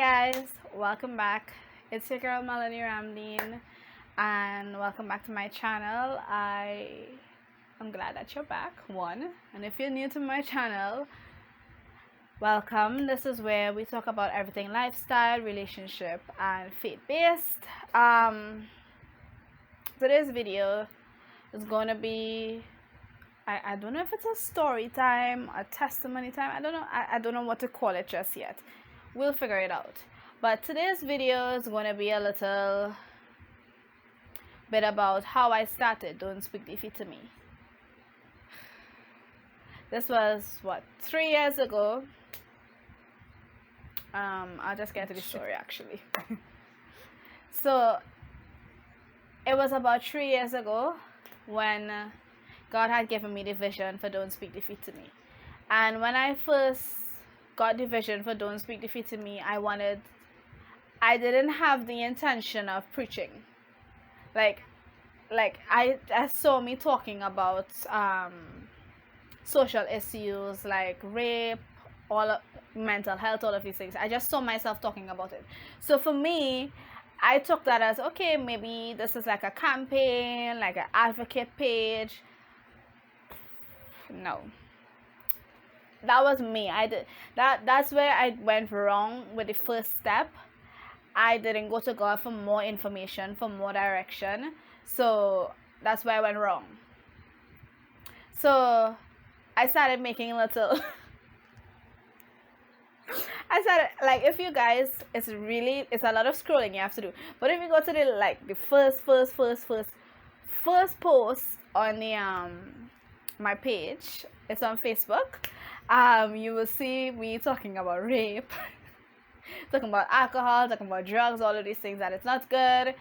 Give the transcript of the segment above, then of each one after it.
guys, welcome back. It's your girl Melanie Ramdeen, and welcome back to my channel. I'm glad that you're back, one. And if you're new to my channel, welcome. This is where we talk about everything lifestyle, relationship, and faith-based. Today's video is going to be, I don't know if it's a story time, a testimony time. I don't know what to call it just yet. We'll figure it out. But today's video is going to be a little bit about how I started Don't Speak Defeat to Me. This was, 3 years ago. I'll just get to the story actually. So, it was about 3 years ago when God had given me the vision for Don't Speak Defeat to Me. And when I first got the vision for Don't Speak Defeat to Me, I didn't have the intention of preaching. Like I saw me talking about social issues like rape, mental health, all of these things. I just saw myself talking about it. So for me, I took that as, okay, maybe this is like a campaign, like an advocate page. No. That was me. That's where I went wrong with the first step. I didn't go to God for more information, for more direction. So that's where I went wrong. So I started making little I started, like, if you guys, it's a lot of scrolling you have to do. But if you go to the first post on the my page, it's on Facebook. You will see me talking about rape, talking about alcohol, talking about drugs, all of these things, that it's not good.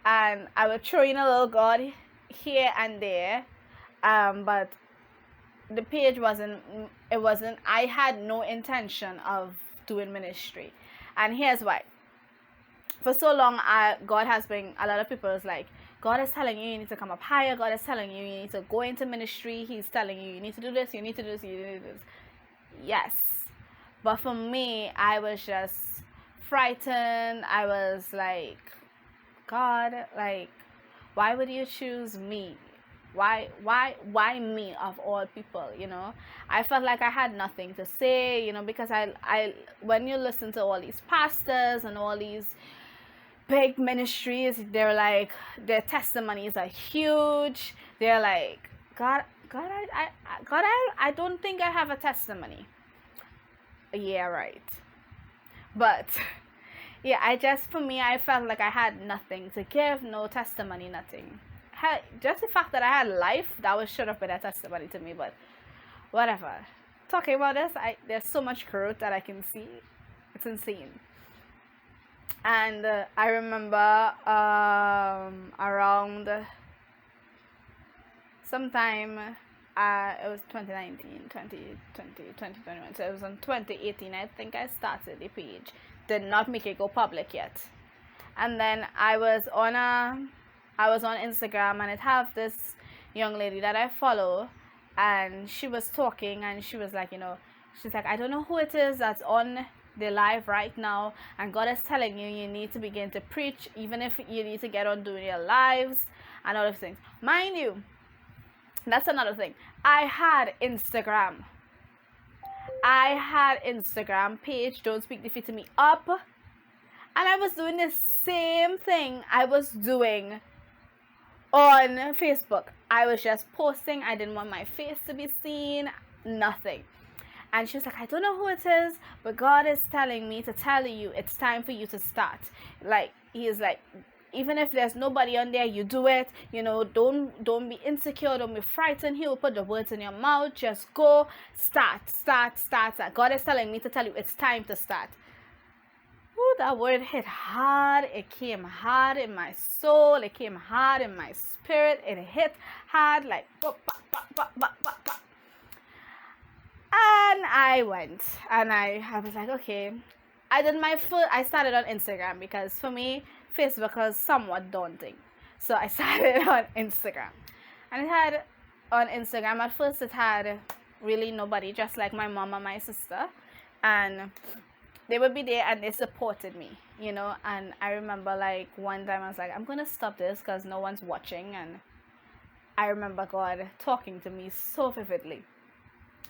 And I will throw in a little God here and there. But the page I had no intention of doing ministry. And here's why. For so long, God has been, a lot of people is like, God is telling you need to come up higher. God is telling you need to go into ministry. He's telling you need to do this, you need to do this, you need to do this. Yes. But for me, I was just frightened. I was like, God, like, why would you choose me? Why me of all people, you know? I felt like I had nothing to say, you know, because I when you listen to all these pastors and all these big ministries, they're like, their testimonies are huge. They're like, God, I don't think I have a testimony. Yeah, right. But yeah, for me, I felt like I had nothing to give, no testimony, nothing. Just the fact that I had life, that should have been a testimony to me, but whatever. Talking about this, there's so much growth that I can see. It's insane. And I remember around sometime, it was 2019, 2020, 2021, so it was in 2018, I think I started the page. Did not make it go public yet. And then I was on Instagram, and it have this young lady that I follow, and she was talking, and she was like, you know, she's like, I don't know who it is that's on the live right now, and God is telling you need to begin to preach, even if you need to get on doing your lives and all of things. Mind you, that's another thing. I had Instagram page, Don't Speak Defeat to Me, up, and I was doing the same thing I was doing on Facebook. I was just posting. I didn't want my face to be seen, nothing. And she was like, I don't know who it is, but God is telling me to tell you it's time for you to start. Like, he's like, even if there's nobody on there, you do it. You know, don't be insecure, don't be frightened. He will put the words in your mouth. Just go, start. God is telling me to tell you it's time to start. Ooh, that word hit hard. It came hard in my soul. It came hard in my spirit. It hit hard, like, oh, and I went, and I was like, okay. I started on Instagram, because for me, Facebook was somewhat daunting. So I started on Instagram. And on Instagram, at first it had really nobody, just like my mom and my sister. And they would be there and they supported me, and I remember like one time I was like, I'm gonna stop this because no one's watching. And I remember God talking to me so vividly.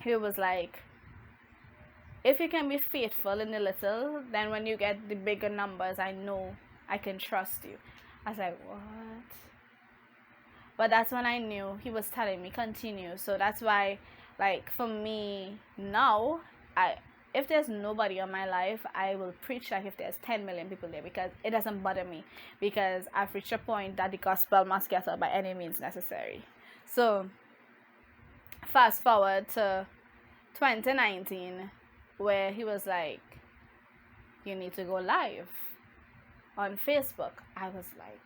He was like, if you can be faithful in the little, then when you get the bigger numbers, I know I can trust you. I was like, what? But that's when I knew he was telling me continue. So that's why, like, for me now, if there's nobody on my life, I will preach like if there's 10 million people there, because it doesn't bother me, because I've reached a point that the gospel must get out by any means necessary. So fast forward to 2019, where he was like, you need to go live on Facebook. I was like,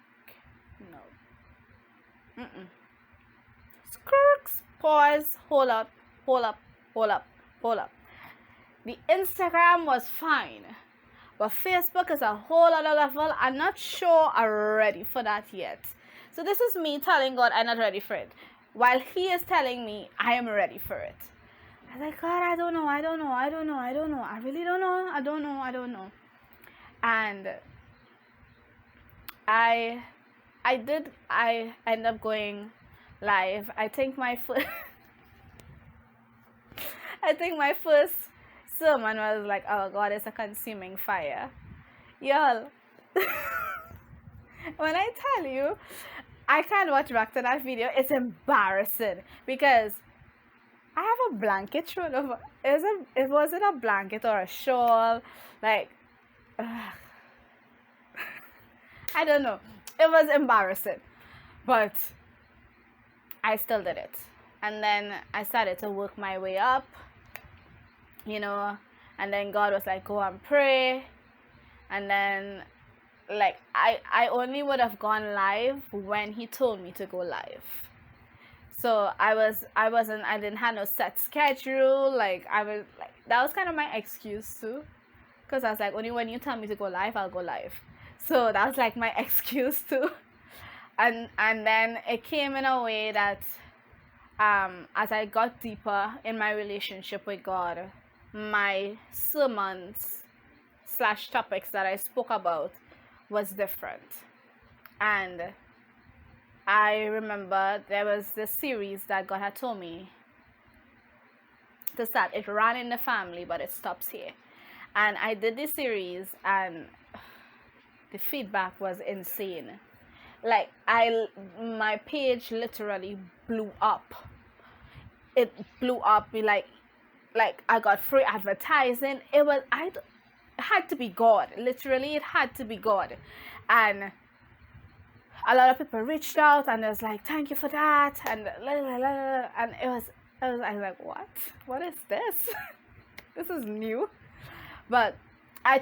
no. Skirks, pause, hold up. The Instagram was fine, but Facebook is a whole other level. I'm not sure I'm ready for that yet. So this is me telling God I'm not ready for it, while he is telling me I am ready for it. I was like, God, I don't know. I really don't know. I don't know. And I end up going live. I think my first sermon was like, oh God, it's a consuming fire. Y'all, when I tell you, I can't watch back to that video. It's embarrassing because I have a blanket thrown over. Was it a blanket or a shawl? Like, I don't know. It was embarrassing, but I still did it. And then I started to work my way up, and then God was like, go and pray. And then, like, I only would have gone live when he told me to go live. So I didn't have no set schedule. Like, that was kind of my excuse too, because I was like, only when you tell me to go live, I'll go live. So that was like my excuse too. And then it came in a way that as I got deeper in my relationship with God, my sermons / topics that I spoke about was different. And I remember there was this series that God had told me to start. It ran in the family, but it stops here. And I did this series, and the feedback was insane. Like, my page literally blew up. It blew up. Like I got free advertising. It had to be God. Literally, it had to be God. And a lot of people reached out and it was like, thank you for that. And I was like, what is this? This is new. But I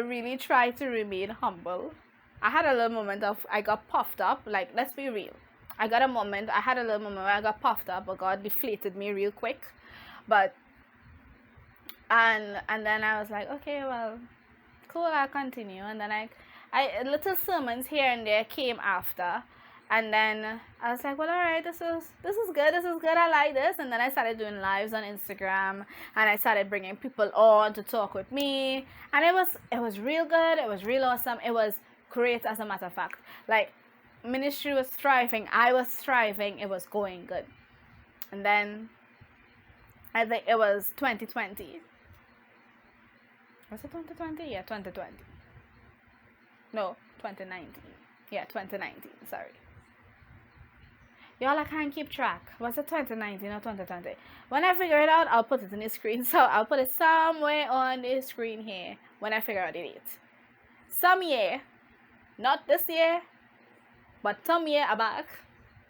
really tried to remain humble. I had a little moment I got puffed up. Like, let's be real. I had a little moment where I got puffed up, but God deflated me real quick. But and then I was like, okay, well, cool, I'll continue. And then I little sermons here and there came after. And then I was like, well, all right, this is good. I like this. And then I started doing lives on Instagram, and I started bringing people on to talk with me. And it was real good. It was real awesome. It was great, as a matter of fact. Like, ministry was thriving. I was thriving. It was going good. And then I think it was 2020. Was it 2020? Yeah, 2020. No, 2019. Yeah, 2019. Sorry. Y'all, I can't keep track. Was it 2019 or 2020? When I figure it out, I'll put it in the screen. So I'll put it somewhere on the screen here when I figure out the date. Some year, not this year, but some year back.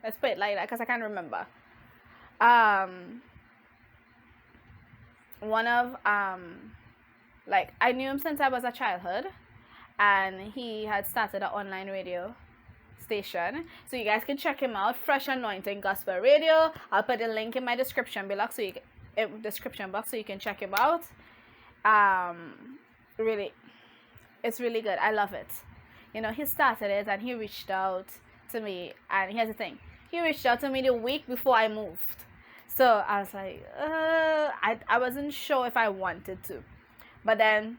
Let's put it like that because I can't remember. One of like, I knew him since I was a childhood, and he had started an online radio station, so you guys can check him out. Fresh Anointing Gospel Radio. I'll put a link in my description box so you can check him out. Really, it's really good. I love it. He started it and he reached out to me, and here's the thing, he reached out to me the week before I moved. So I was like, I wasn't sure if I wanted to, But then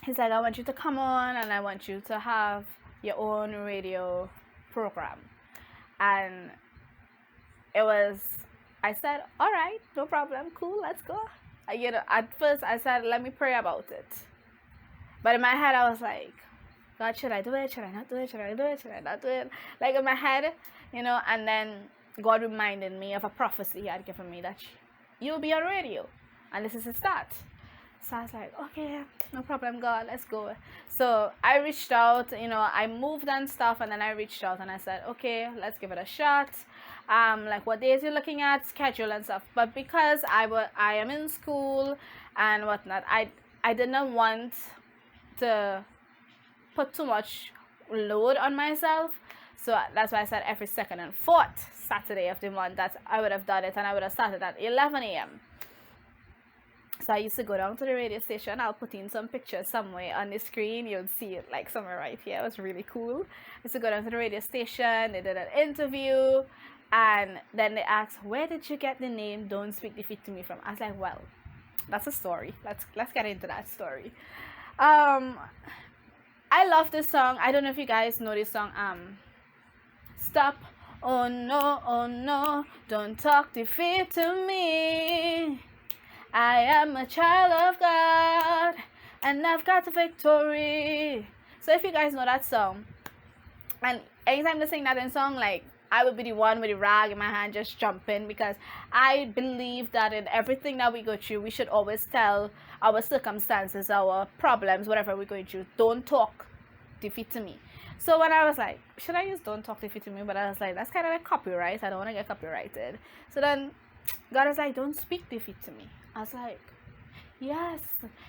he's like, I want you to come on and I want you to have your own radio program. And it was, I said, all right, no problem, cool, let's go. At first I said, let me pray about it. But in my head, I was like, God, should I do it? Should I not do it? Should I do it? Should I not do it? Like in my head, and then God reminded me of a prophecy He had given me that you'll be on radio. And this is the start. So I was like, okay, no problem, God, let's go. So I reached out, I moved and stuff, and then I reached out and I said, okay, let's give it a shot. Like what days you're looking at, schedule and stuff. But because I am in school and whatnot, I did not want to put too much load on myself. So that's why I said every second and fourth Saturday of the month that I would have done it, and I would have started at 11 a.m. So I used to go down to the radio station. I'll put in some pictures somewhere on the screen. You'll see it like somewhere right here. It was really cool. I used to go down to the radio station. They did an interview. And then they asked, where did you get the name Don't Speak Defeat to Me from? I was like, well, that's a story. Let's get into that story. I love this song. I don't know if you guys know this song. Stop. Oh no, don't talk defeat to me. I am a child of God, and I've got the victory. So if you guys know that song, and anytime they sing that in song, like, I would be the one with the rag in my hand just jumping, because I believe that in everything that we go through, we should always tell our circumstances, our problems, whatever we're going through, don't talk defeat to me. So when I was like, should I use don't talk defeat to me? But I was like, that's kind of like copyright. I don't want to get copyrighted. So then God is like, don't speak defeat to me. I was like, yes,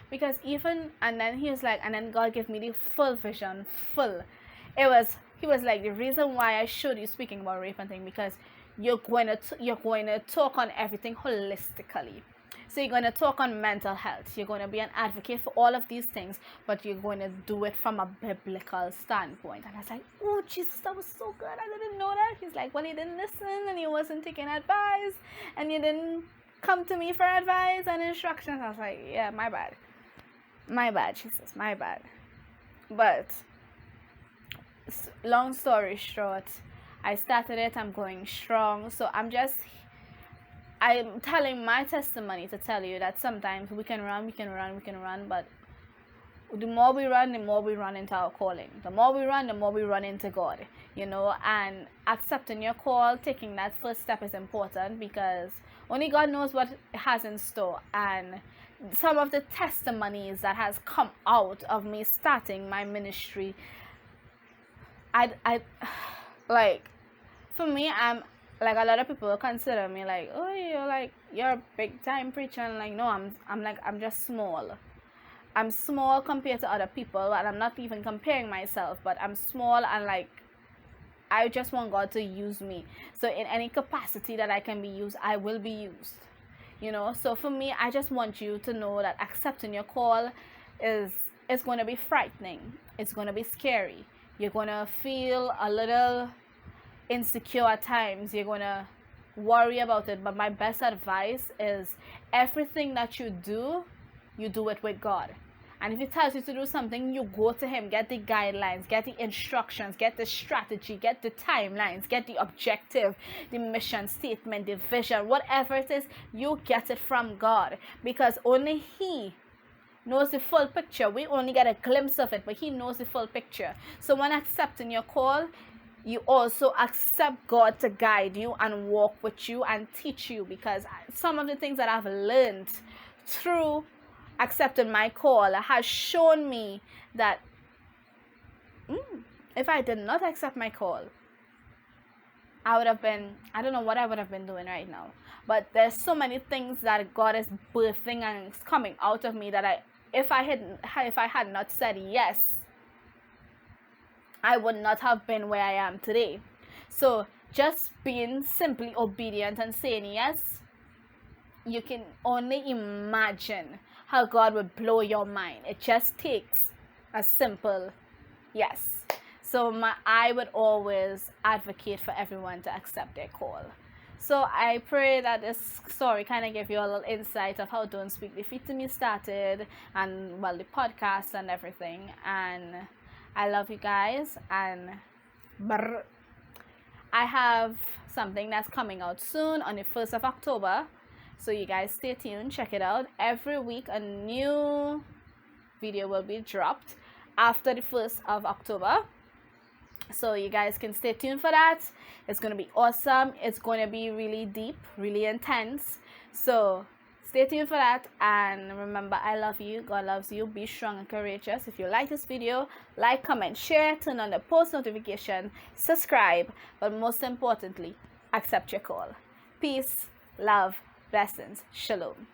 because and then he was like, and then God gave me the full vision, he was like, the reason why I showed you speaking about rape and thing, because you're going to talk on everything holistically. So you're going to talk on mental health. You're going to be an advocate for all of these things, but you're going to do it from a biblical standpoint. And I was like, oh, Jesus, that was so good. I didn't know that. He's like, well, he didn't listen and he wasn't taking advice and you didn't come to me for advice and instructions. I was like, yeah, my bad, Jesus, my bad. But long story short, I started it. I'm going strong. So I'm telling my testimony to tell you that sometimes we can run, but the more we run, the more we run into our calling. The more we run, the more we run into God, and accepting your call, taking that first step is important, because only God knows what it has in store. And some of the testimonies that has come out of me starting my ministry, I like, for me, I'm like, a lot of people consider me like, oh, you're a big time preacher. And like, no, I'm just small. I'm small compared to other people, and I'm not even comparing myself, but I'm small, and like, I just want God to use me. So in any capacity that I can be used, I will be used. So for me, I just want you to know that accepting your call is going to be frightening. It's going to be scary. You're going to feel a little insecure at times. You're going to worry about it. But my best advice is, everything that you do it with God. And if he tells you to do something, you go to him, get the guidelines, get the instructions, get the strategy, get the timelines, get the objective, the mission statement, the vision, whatever it is, you get it from God, because only he knows the full picture. We only get a glimpse of it, but he knows the full picture. So when accepting your call, you also accept God to guide you and walk with you and teach you, because some of the things that I've learned through accepting my call has shown me that if I did not accept my call, I don't know what I would have been doing right now. But there's so many things that God is birthing and it's coming out of me that if I had not said yes, I would not have been where I am today. So just being simply obedient and saying yes, you can only imagine how God would blow your mind. It just takes a simple yes. So I would always advocate for everyone to accept their call. So I pray that this story kind of gave you a little insight of how Don't Speak Defeat to Me started, and well, the podcast and everything. And I love you guys, and brr, I have something that's coming out soon on the 1st of October. So you guys stay tuned, check it out. Every week a new video will be dropped after the 1st of October. So you guys can stay tuned for that. It's going to be awesome. It's going to be really deep, really intense. So stay tuned for that. And remember, I love you. God loves you. Be strong and courageous. If you like this video, like, comment, share, turn on the post notification, subscribe. But most importantly, accept your call. Peace, love, blessings. Shalom.